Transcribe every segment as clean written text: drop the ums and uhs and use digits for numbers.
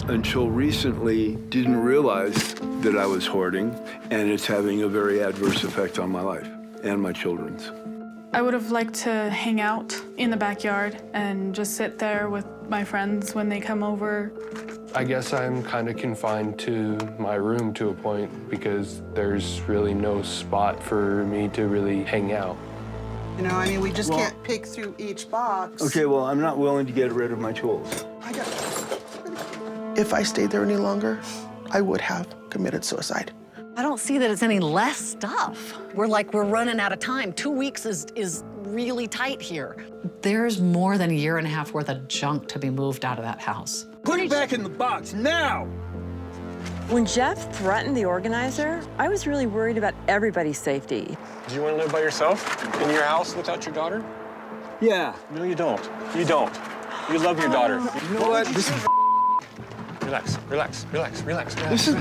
until recently, didn't realize that I was hoarding, and it's having a very adverse effect on my life and my children's. I would have liked to hang out in the backyard and just sit there with my friends when they come over. I guess I'm kind of confined to my room to a point because there's really no spot for me to really hang out. You know, I mean, we just can't pick through each box. Okay, well, I'm not willing to get rid of my tools. If I stayed there any longer, I would have committed suicide. I don't see that it's any less stuff. We're running out of time. 2 weeks is really tight here. There's more than a year and a half worth of junk to be moved out of that house. Put it back in the box, now! When Jeff threatened the organizer, I was really worried about everybody's safety. Do you want to live by yourself in your house without your daughter? Yeah. No, you don't. You don't. You love your daughter. You know what? This is Relax, relax, relax, relax, relax. This is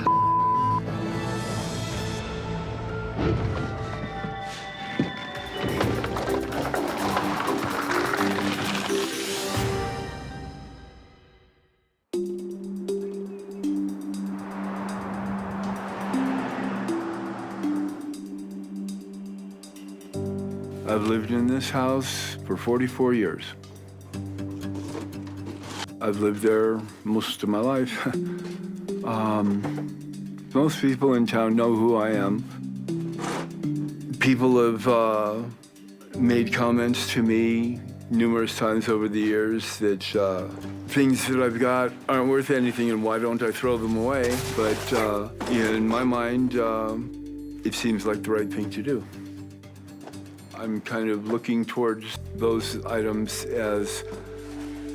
I've lived in this house for 44 years. I've lived there most of my life. Most people in town know who I am. People have made comments to me numerous times over the years that things that I've got aren't worth anything and why don't I throw them away? But in my mind, it seems like the right thing to do. I'm kind of looking towards those items as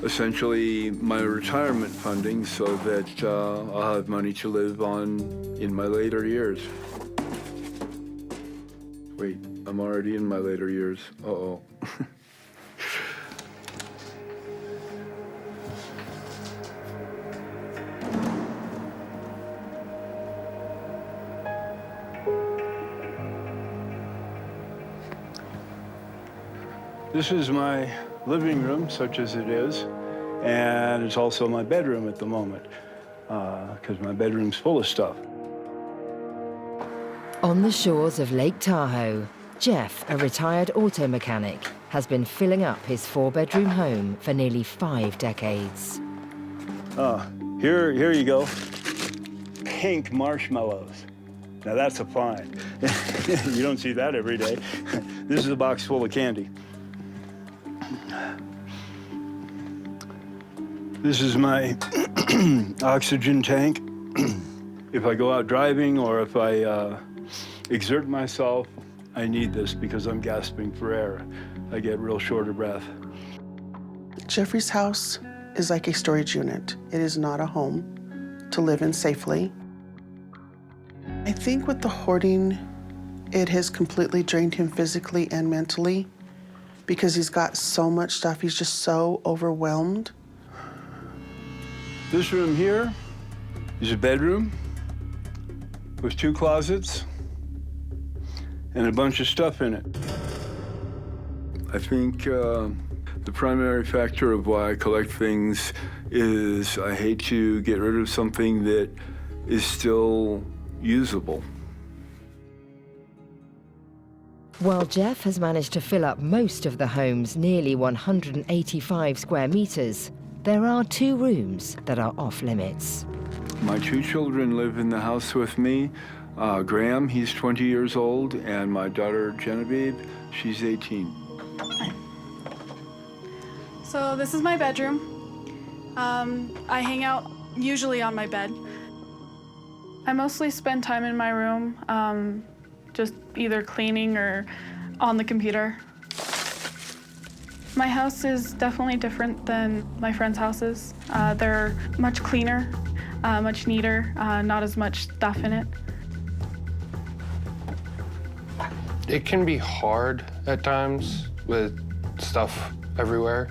essentially my retirement funding so that I'll have money to live on in my later years. Wait, I'm already in my later years. Uh-oh. This is my living room, such as it is, and it's also my bedroom at the moment, because my bedroom's full of stuff. On the shores of Lake Tahoe, Jeff, a retired auto mechanic, has been filling up his 4-bedroom home for nearly 5 decades. Here you go. Pink marshmallows. Now that's a find. You don't see that every day. This is a box full of candy. This is my oxygen tank. If I go out driving or if I exert myself, I need this because I'm gasping for air. I get real short of breath. Jeffrey's house is like a storage unit. It is not a home to live in safely. I think with the hoarding, it has completely drained him physically and mentally because he's got so much stuff. He's just so overwhelmed. This room here is a bedroom with 2 closets and a bunch of stuff in it. I think the primary factor of why I collect things is I hate to get rid of something that is still usable. While Jeff has managed to fill up most of the home's nearly 185 square meters, there are 2 rooms that are off limits. My 2 children live in the house with me. Graham, he's 20 years old, and my daughter, Genevieve, she's 18. So this is my bedroom. I hang out usually on my bed. I mostly spend time in my room, just either cleaning or on the computer. My house is definitely different than my friends' houses. They're much cleaner, much neater, not as much stuff in it. It can be hard at times with stuff everywhere.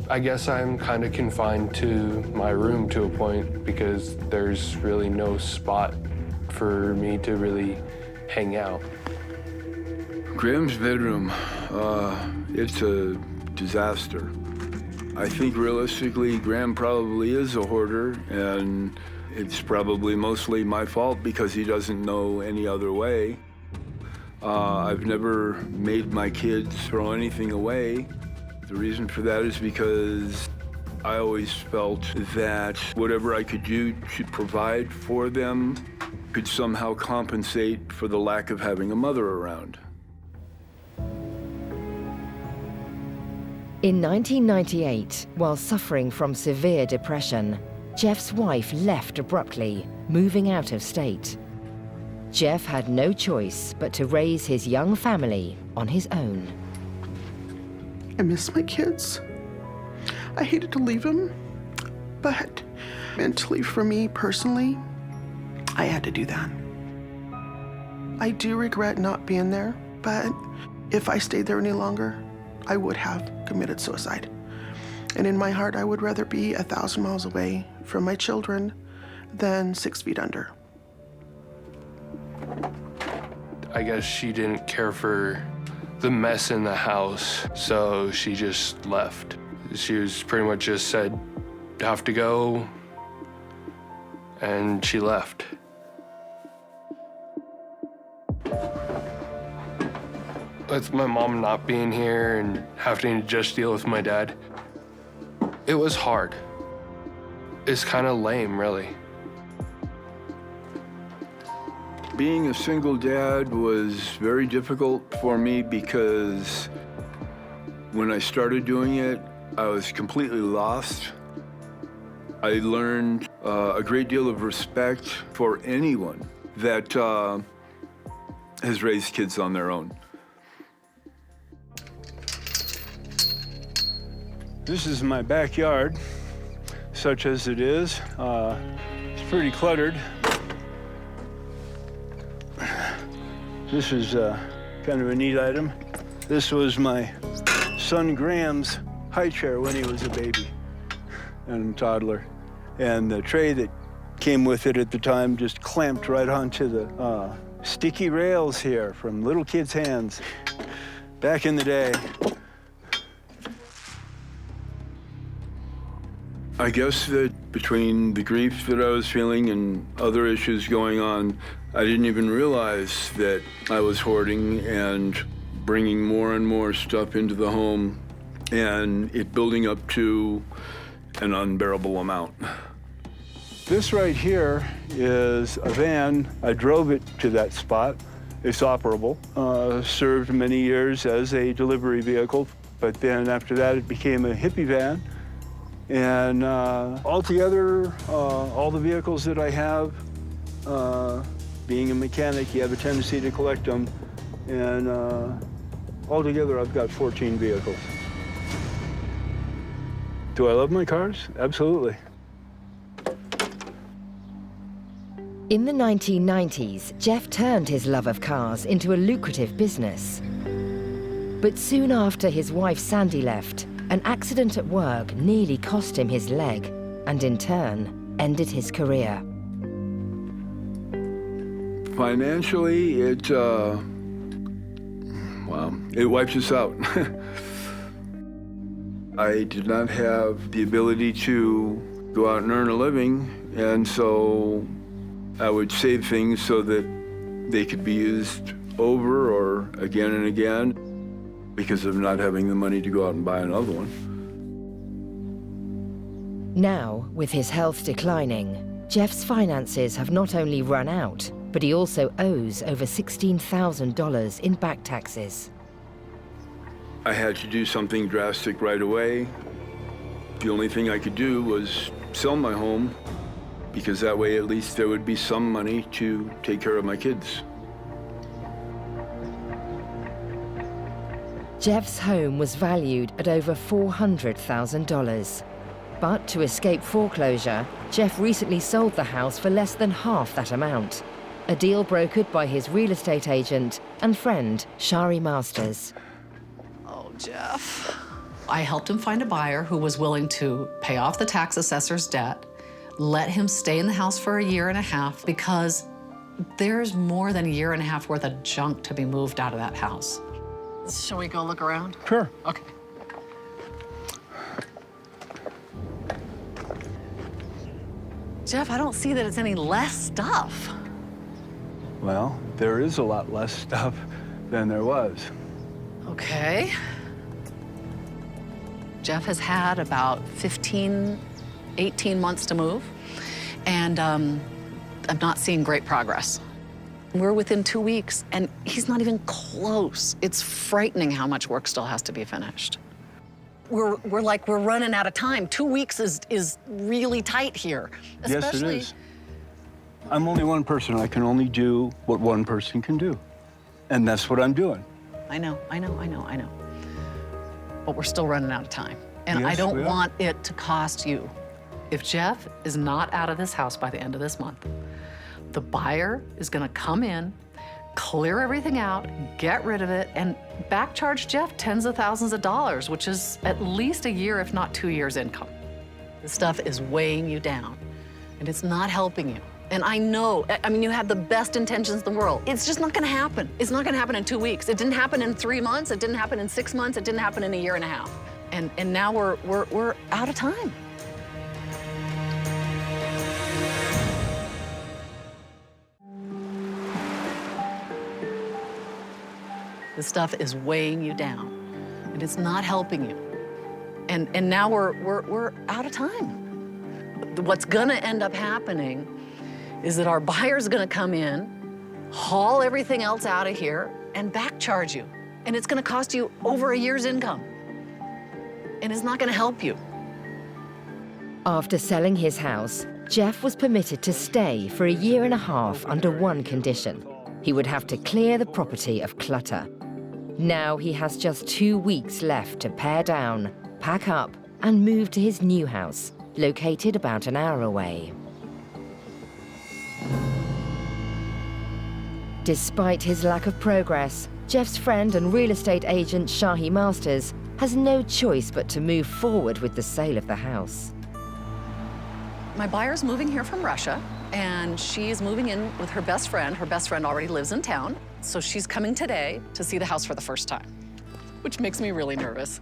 I guess I'm kind of confined to my room to a point because there's really no spot for me to really hang out. Graham's bedroom, it's a disaster. I think realistically, Graham probably is a hoarder, and it's probably mostly my fault because he doesn't know any other way. I've never made my kids throw anything away. The reason for that is because I always felt that whatever I could do to provide for them could somehow compensate for the lack of having a mother around. In 1998, while suffering from severe depression, Jeff's wife left abruptly, moving out of state. Jeff had no choice but to raise his young family on his own. I miss my kids. I hated to leave them, but mentally for me personally, I had to do that. I do regret not being there, but if I stayed there any longer, I would have committed suicide. And in my heart, I would rather be 1,000 miles away from my children than 6 feet under. I guess she didn't care for the mess in the house, so she just left. She was pretty much just said, have to go, and she left. With my mom not being here and having to just deal with my dad, it was hard. It's kind of lame, really. Being a single dad was very difficult for me because when I started doing it, I was completely lost. I learned a great deal of respect for anyone that has raised kids on their own. This is my backyard, such as it is. It's pretty cluttered. This is kind of a neat item. This was my son Graham's high chair when he was a baby and toddler. And the tray that came with it at the time just clamped right onto the sticky rails here from little kids' hands back in the day. I guess that between the grief that I was feeling and other issues going on, I didn't even realize that I was hoarding and bringing more and more stuff into the home and it building up to an unbearable amount. This right here is a van. I drove it to that spot. It's operable. Served many years as a delivery vehicle, but then after that it became a hippie van. And altogether, all the vehicles that I have, being a mechanic, you have a tendency to collect them. And altogether, I've got 14 vehicles. Do I love my cars? Absolutely. In the 1990s, Jeff turned his love of cars into a lucrative business. But soon after his wife Sandy left, an accident at work nearly cost him his leg and in turn ended his career. Financially, it wiped us out. I did not have the ability to go out and earn a living, and so I would save things so that they could be used over or again and again because of not having the money to go out and buy another one. Now, with his health declining, Jeff's finances have not only run out, but he also owes over $16,000 in back taxes. I had to do something drastic right away. The only thing I could do was sell my home, because that way at least there would be some money to take care of my kids. Jeff's home was valued at over $400,000. But to escape foreclosure, Jeff recently sold the house for less than half that amount. A deal brokered by his real estate agent and friend, Shari Masters. Oh, Jeff. I helped him find a buyer who was willing to pay off the tax assessor's debt, let him stay in the house for a year and a half because there's more than a year and a half worth of junk to be moved out of that house. Shall we go look around? Sure. Okay. Jeff, I don't see that it's any less stuff. Well, there is a lot less stuff than there was. Okay. Jeff has had about 15, 18 months to move, and I'm not seeing great progress. We're within 2 weeks, and he's not even close. It's frightening how much work still has to be finished. We're running out of time. 2 weeks is really tight here. Especially... Yes, it is. I'm only one person. I can only do what one person can do. And that's what I'm doing. I know. But we're still running out of time. And Yes, I don't we are. want it to cost you. If Jeff is not out of this house by the end of this month, the buyer is gonna come in, clear everything out, get rid of it, and back charge Jeff tens of thousands of dollars, which is at least a year, if not 2 years' income. This stuff is weighing you down, and it's not helping you. And I know, I mean, you have the best intentions in the world. It's just not gonna happen. It's not gonna happen in 2 weeks. It didn't happen in 3 months. It didn't happen in 6 months. It didn't happen in a year and a half. And now we're out of time. This stuff is weighing you down, and it's not helping you. And now we're out of time. What's gonna end up happening is that our buyer's gonna come in, haul everything else out of here, and back charge you. And it's gonna cost you over a year's income. And it's not gonna help you. After selling his house, Jeff was permitted to stay for a year and a half under one condition. He would have to clear the property of clutter. Now he has just 2 weeks left to pare down, pack up, and move to his new house, located about an hour away. Despite his lack of progress, Jeff's friend and real estate agent Shahi Masters has no choice but to move forward with the sale of the house. My buyer's moving here from Russia, and she's moving in with her best friend. Her best friend already lives in town, so she's coming today to see the house for the first time, which makes me really nervous.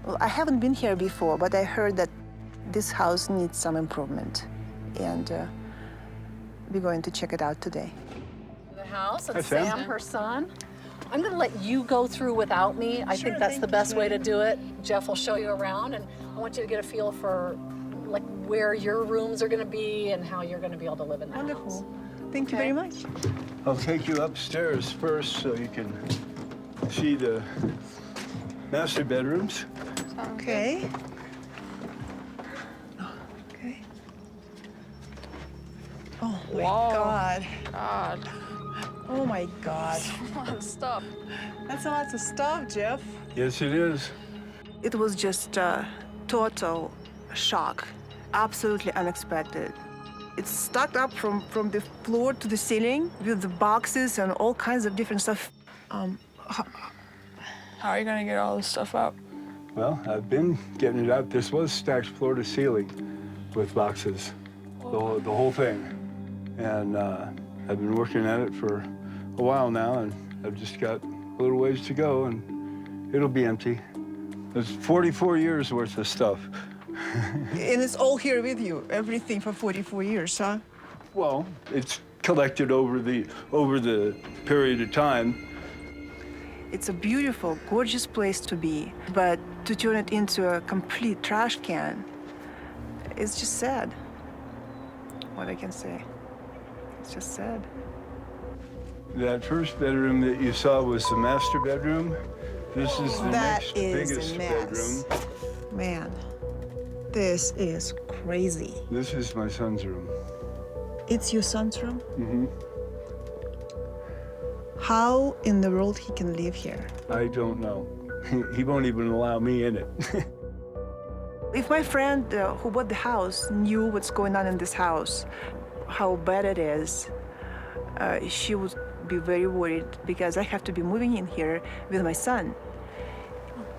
Well, I haven't been here before, but I heard that this house needs some improvement, and we're going to check it out today. The house, and Hi, Sam. Sam, her son. I'm gonna let you go through without me. I think that's the best way to do it. Jeff will show you around, and I want you to get a feel for like where your rooms are gonna be and how you're gonna be able to live in the house. Wonderful. Thank you very much. I'll take you upstairs first so you can see the master bedrooms. Okay. Okay. Oh my God. Oh my God. A lot of stuff. That's a lot of stuff, Jeff. Yes, it is. It was just a total shock. Absolutely unexpected. It's stuck up from the floor to the ceiling with the boxes and all kinds of different stuff. How are you gonna get all this stuff out? Well, I've been getting it out. This was stacked floor to ceiling with boxes, the whole thing. And I've been working at it for a while now, and I've just got a little ways to go, and it'll be empty. There's 44 years worth of stuff. And it's all here with you, everything for 44 years, huh? Well, it's collected over the period of time. It's a beautiful, gorgeous place to be, but to turn it into a complete trash can, it's just sad. What I can say. It's just sad. That first bedroom that you saw was the master bedroom. This is the That next is biggest a mess. bedroom. Man, this is crazy. This is my son's room. It's your son's room? Mm-hmm. How in the world he can live here? I don't know. He won't even allow me in it. If my friend who bought the house knew what's going on in this house, how bad it is, she would be very worried because I have to be moving in here with my son.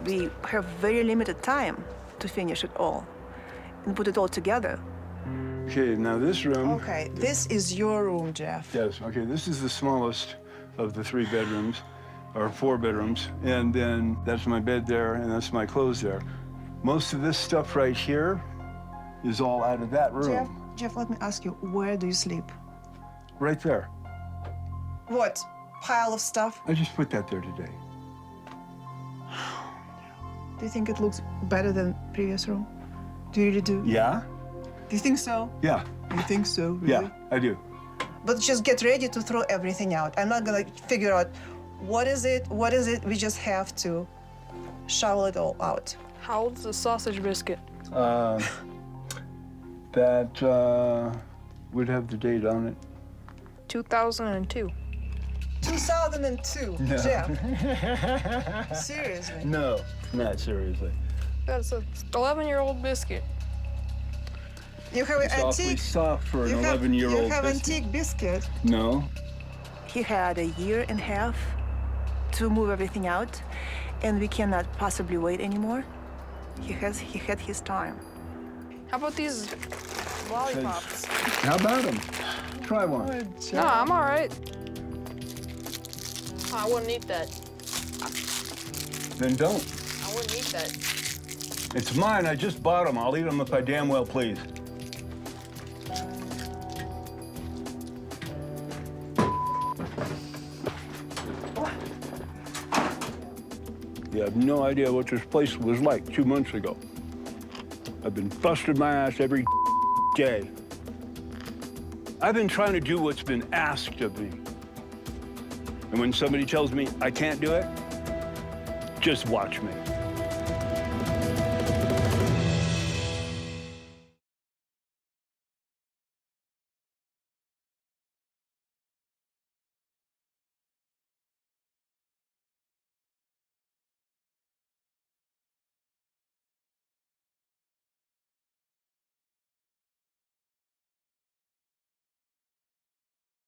We have very limited time to finish it all and put it all together. Okay, now this room. Okay, this is your room, Jeff. Yes, okay, this is the smallest of the 3 bedrooms, or 4 bedrooms. And then that's my bed there, and that's my clothes there. Most of this stuff right here is all out of that room. Jeff, let me ask you, where do you sleep? Right there. What? Pile of stuff? I just put that there today. Do you think it looks better than previous room? Do you really do? Yeah? Do you think so? Yeah. You think so? Really? Yeah, I do. But just get ready to throw everything out. I'm not gonna figure out what is it. We just have to shovel it all out. How old's the sausage biscuit? That would have the date on it. 2002. 2002, No. Jeff. Seriously? No, not seriously. That's an 11-year-old biscuit. You have It's an awfully antique. soft for an 11-year-old You have biscuit. antique biscuit. No. He had a year and a half to move everything out, and we cannot possibly wait anymore. He had his time. How about these lollipops? How about them? Try one. No, I'm all right. I wouldn't eat that. Then don't. I wouldn't eat that. It's mine. I just bought them. I'll eat them if I damn well please. You have no idea what this place was like 2 months ago. I've been busting my ass every day. I've been trying to do what's been asked of me. And when somebody tells me I can't do it, just watch me.